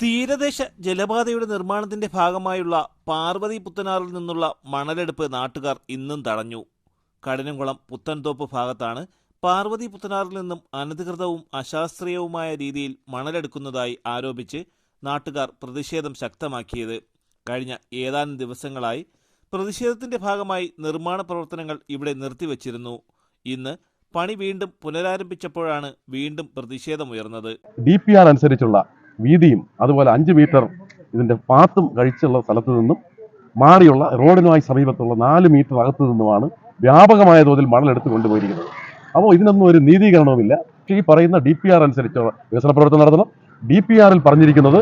തീരദേശ ജലപാതയുടെ നിർമ്മാണത്തിന്റെ ഭാഗമായുള്ള പാർവതി പുത്തനാറിൽ നിന്നുള്ള മണലെടുപ്പ് നാട്ടുകാർ ഇന്നും തടഞ്ഞു. കഠിനംകുളം പുത്തൻതോപ്പ് ഭാഗത്താണ് പാർവതി പുത്തനാറിൽ നിന്നും അനധികൃതവും അശാസ്ത്രീയവുമായ രീതിയിൽ മണലെടുക്കുന്നതായി ആരോപിച്ച് നാട്ടുകാർ പ്രതിഷേധം ശക്തമാക്കിയത്. കഴിഞ്ഞ ഏതാനും ദിവസങ്ങളായി പ്രതിഷേധത്തിന്റെ ഭാഗമായി നിർമ്മാണ പ്രവർത്തനങ്ങൾ ഇവിടെ നിർത്തിവച്ചിരുന്നു. ഇന്ന് പണി വീണ്ടും പുനരാരംഭിച്ചപ്പോഴാണ് വീണ്ടും പ്രതിഷേധമുയർന്നത്. DPR അനുസരിച്ചുള്ള വീതിയും അതുപോലെ 5 മീറ്റർ ഇതിന്റെ പാത്തും കഴിച്ചുള്ള സ്ഥലത്ത് നിന്നും മാറിയുള്ള റോഡിനുമായി സമീപത്തുള്ള 4 മീറ്റർ അകത്തു നിന്നുമാണ് വ്യാപകമായ തോതിൽ മണലെടുത്ത് കൊണ്ടുപോയിരിക്കുന്നത്. അപ്പോൾ ഇതിനൊന്നും ഒരു നീതീകരണവുമില്ല. ഈ പറയുന്ന DPR അനുസരിച്ചുള്ള വികസന പ്രവർത്തനം നടത്തണം. DPR-ൽ പറഞ്ഞിരിക്കുന്നത്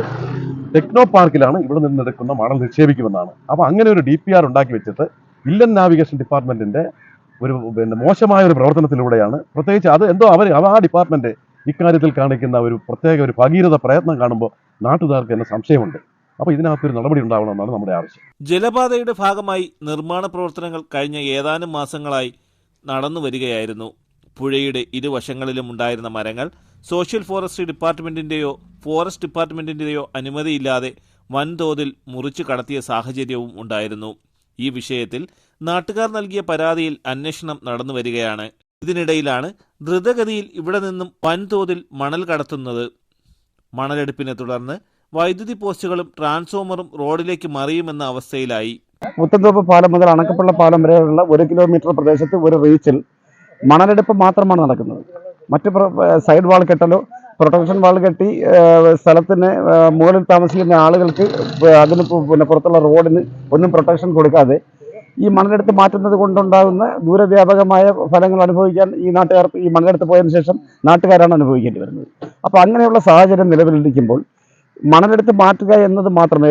ടെക്നോ പാർക്കിലാണ് ഇവിടെ നിന്നെടുക്കുന്ന മണൽ നിക്ഷേപിക്കുമെന്നാണ്. അപ്പോൾ അങ്ങനെ ഒരു DPR ഉണ്ടാക്കി വെച്ചിട്ട് ഇല്ലൻ നാവിഗേഷൻ ഡിപ്പാർട്ട്മെന്റിന്റെ ഒരു മോശമായ ഒരു പ്രവർത്തനത്തിലൂടെയാണ്, പ്രത്യേകിച്ച് അത് എന്തോ ആ ഡിപ്പാർട്ട്മെന്റ് ഇക്കാര്യത്തിൽ കാണിക്കുന്ന ഒരു പ്രത്യേക ഒരു ഭഗീരഥ പ്രയത്നം കാണുമ്പോൾ നാട്ടുകാർക്ക് തന്നെ സംശയമുണ്ട്. അപ്പോൾ ഇതിനകത്തൊരു നടപടി ഉണ്ടാവണമെന്നാണ് നമ്മുടെ ആവശ്യം. ജലപാതയുടെ ഭാഗമായി നിർമ്മാണ പ്രവർത്തനങ്ങൾ കഴിഞ്ഞ ഏതാനും മാസങ്ങളായി നടന്നു വരികയായിരുന്നു. പുഴയുടെ ഇരുവശങ്ങളിലും ഉണ്ടായിരുന്ന മരങ്ങൾ സോഷ്യൽ ഫോറസ്ട്രി ഡിപ്പാർട്ട്മെന്റിന്റെയോ ഫോറസ്റ്റ് ഡിപ്പാർട്ട്മെന്റിന്റെയോ അനുമതിയില്ലാതെ വൻതോതിൽ മുറിച്ചു കടത്തിയ സാഹചര്യവും ഉണ്ടായിരുന്നു. ഈ വിഷയത്തിൽ നാട്ടുകാർ നൽകിയ പരാതിയിൽ അന്വേഷണം നടന്നു വരികയാണ്. ഇതിനിടയിലാണ് ദ്രുതഗതിയിൽ ഇവിടെ നിന്നും വൻതോതിൽ മണൽ കടത്തുന്നത്. മണലെടുപ്പിനെ തുടർന്ന് വൈദ്യുതി പോസ്റ്റുകളും ട്രാൻസ്ഫോമറും റോഡിലേക്ക് മറിയുമെന്ന അവസ്ഥയിലായി. പുത്തൻതോപ്പ് പാലം മുതൽ അണക്കപ്പള്ള പാലം വരെയുള്ള 1 കിലോമീറ്റർ പ്രദേശത്ത് ഒരു റീച്ചിൽ മണലെടുപ്പ് മാത്രമാണ് നടക്കുന്നത്. മറ്റ് സൈഡ് വാൾ കെട്ടലോ പ്രൊട്ടക്ഷൻ വാൾ കെട്ടി സ്ഥലത്തിന് മുകളിൽ താമസിക്കുന്ന ആളുകൾക്ക് അതിന് പുറത്തുള്ള റോഡിന് ഒന്നും പ്രൊട്ടക്ഷൻ കൊടുക്കാതെ ഈ മണലെടുത്ത് മാറ്റുന്നത് കൊണ്ടുണ്ടാകുന്ന ദൂരവ്യാപകമായ ഫലങ്ങൾ അനുഭവിക്കാൻ ഈ മണലെടുത്ത് പോയതിനു ശേഷം നാട്ടുകാരാണ് അനുഭവിക്കേണ്ടി വരുന്നത്. അപ്പോൾ അങ്ങനെയുള്ള സാഹചര്യം നിലവിലിരിക്കുമ്പോൾ മണലെടുത്ത് മാറ്റുക എന്നത് മാത്രമേ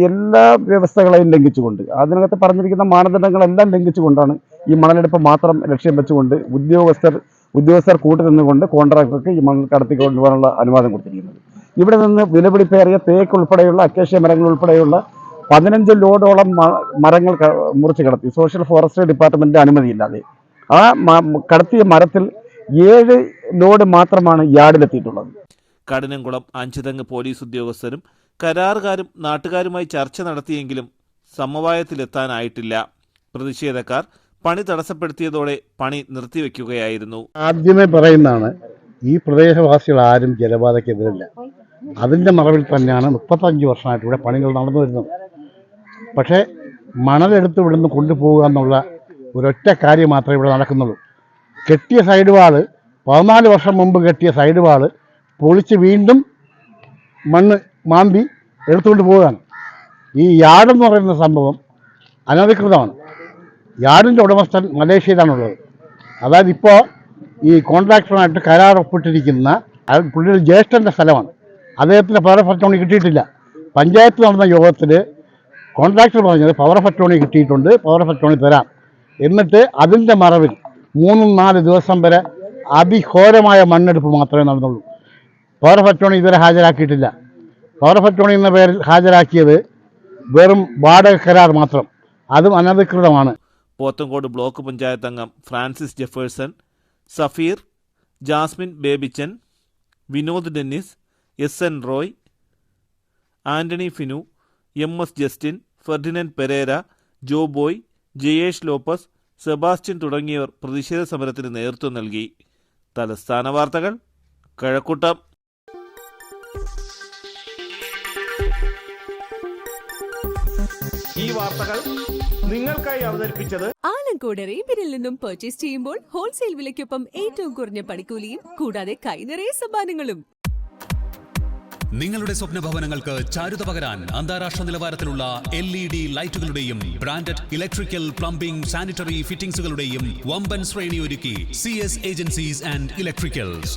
എല്ലാ വ്യവസ്ഥകളെയും ലംഘിച്ചുകൊണ്ട്, അതിനകത്ത് പറഞ്ഞിരിക്കുന്ന മാനദണ്ഡങ്ങളെല്ലാം ലംഘിച്ചുകൊണ്ടാണ് ഈ മണലെടുപ്പ് മാത്രം ലക്ഷ്യം വെച്ചുകൊണ്ട് ഉദ്യോഗസ്ഥർ കൂട്ടുനിന്നുകൊണ്ട് കോൺട്രാക്ടർക്ക് ഈ മണൽ കടത്തിക്കൊണ്ടുപോകാനുള്ള അനുവാദം കൊടുത്തിരിക്കുന്നത്. ഇവിടെ നിന്ന് വിലപിടിപ്പേറിയ തേക്ക് ഉൾപ്പെടെയുള്ള അക്കേഷ്യ മരങ്ങൾ ഉൾപ്പെടെയുള്ള 15 ലോഡോളം മരങ്ങൾ മുറിച്ച് കടത്തി സോഷ്യൽ ഫോറസ്ട്രി ഡിപ്പാർട്ട്മെന്റിന്റെ അനുമതിയില്ലാതെ. ആ കടത്തിയ മരത്തിൽ 7 ലോഡ് മാത്രമാണ് യാർഡിലെത്തിയിട്ടുള്ളത്. കഠിനംകുളം 5 തെങ്ങ് പോലീസ് ഉദ്യോഗസ്ഥരും കരാറുകാരും നാട്ടുകാരുമായി ചർച്ച നടത്തിയെങ്കിലും സമവായത്തിലെത്താനായിട്ടില്ല. പ്രതിഷേധക്കാർ പണി തടസ്സപ്പെടുത്തിയതോടെ പണി നിർത്തിവെക്കുകയായിരുന്നു. ആദ്യമേ പറയുന്നതാണ്, ഈ പ്രദേശവാസികൾ ആരും ജലപാതയ്ക്കെതിരല്ല. അതിൻ്റെ മറവിൽ തന്നെയാണ് 35 വർഷമായിട്ട് ഇവിടെ പണികൾ നടന്നു വരുന്നത്. പക്ഷേ മണലെടുത്ത് ഇവിടുന്ന് കൊണ്ടുപോകുക എന്നുള്ള ഒരൊറ്റ കാര്യം മാത്രമേ ഇവിടെ നടക്കുന്നുള്ളൂ. കെട്ടിയ സൈഡ് വാള് 14 വർഷം മുമ്പ് കെട്ടിയ സൈഡ് വാള് പൊളിച്ച് വീണ്ടും മണ്ണ് മാന്തി എടുത്തുകൊണ്ട് പോവുകയാണ്. ഈ യാർഡെന്ന് പറയുന്ന സംഭവം അനധികൃതമാണ്. യാർഡിൻ്റെ ഉടമസ്ഥൻ മലേഷ്യയിലാണുള്ളത്. അതായത് ഇപ്പോൾ ഈ കോൺട്രാക്ടറുമായിട്ട് കരാർ ഒപ്പിട്ടിരിക്കുന്ന പുള്ളിയുടെ ജ്യേഷ്ഠൻ്റെ സ്ഥലമാണ്. അദ്ദേഹത്തിന് പവർ ഓഫ് അറ്റോർണി കിട്ടിയിട്ടില്ല. പഞ്ചായത്ത് നടന്ന യോഗത്തിൽ കോൺട്രാക്ടർ പറഞ്ഞത് പവർ ഓഫ് അറ്റോർണി കിട്ടിയിട്ടുണ്ട്, പവർ ഓഫ് അറ്റോർണി തരാം. എന്നിട്ട് അതിൻ്റെ മറവിൽ 3-4 ദിവസം വരെ അതിഘോരമായ മണ്ണെടുപ്പ് മാത്രമേ നടന്നുള്ളൂ. പവർ ഓഫ് അറ്റോർണി ഇതുവരെ ഹാജരാക്കിയിട്ടില്ല. പവർ ഓഫ് അറ്റോർണി എന്ന പേരിൽ ഹാജരാക്കിയത് വെറും വാടക കരാർ മാത്രം, അതും അനധികൃതമാണ്. പോത്തങ്കോട് ബ്ലോക്ക് പഞ്ചായത്ത് അംഗം ഫ്രാൻസിസ് ജെഫേഴ്സൺ, സഫീർ, ജാസ്മിൻ ബേബിച്ചൻ, വിനോദ് ഡെന്നിസ്, SN റോയ്, ആന്റണി ഫിനു, MS ജസ്റ്റിൻ, ഫെർഡിനൻഡ് പെരേര, ജോബോയ്, ജയേഷ് ലോപ്പസ്, സെബാസ്റ്റ്യൻ തുടങ്ങിയവർ പ്രതിഷേധ സമരത്തിന് നേതൃത്വം നൽകി. തലസ്ഥാന വാർത്തകൾ, കഴക്കൂട്ടം. ഈ വാർത്തകൾ നിങ്ങൾക്കായി അവതരിപ്പിച്ചത് ആലങ്കോട് റീബിനിൽ നിന്നും പർച്ചേസ് ചെയ്യുമ്പോൾ ഹോൾസെയിൽ വിലയ്ക്കൊപ്പം ഏറ്റവും കുറഞ്ഞ പണിക്കൂലിയും കൂടാതെ കൈനിറയെ സമ്മാനങ്ങളും. നിങ്ങളുടെ സ്വപ്ന ഭവനങ്ങൾക്ക് ചാരുത പകരാൻ അന്താരാഷ്ട്ര നിലവാരത്തിലുള്ള LED ലൈറ്റുകളുടെയും ബ്രാൻഡഡ് ഇലക്ട്രിക്കൽ, പ്ലംബിംഗ്, സാനിറ്ററി ഫിറ്റിംഗ്സുകളുടെയും വമ്പൻ ശ്രേണി ഒരുക്കി CS ഏജൻസീസ് ആൻഡ് ഇലക്ട്രിക്കൽസ്.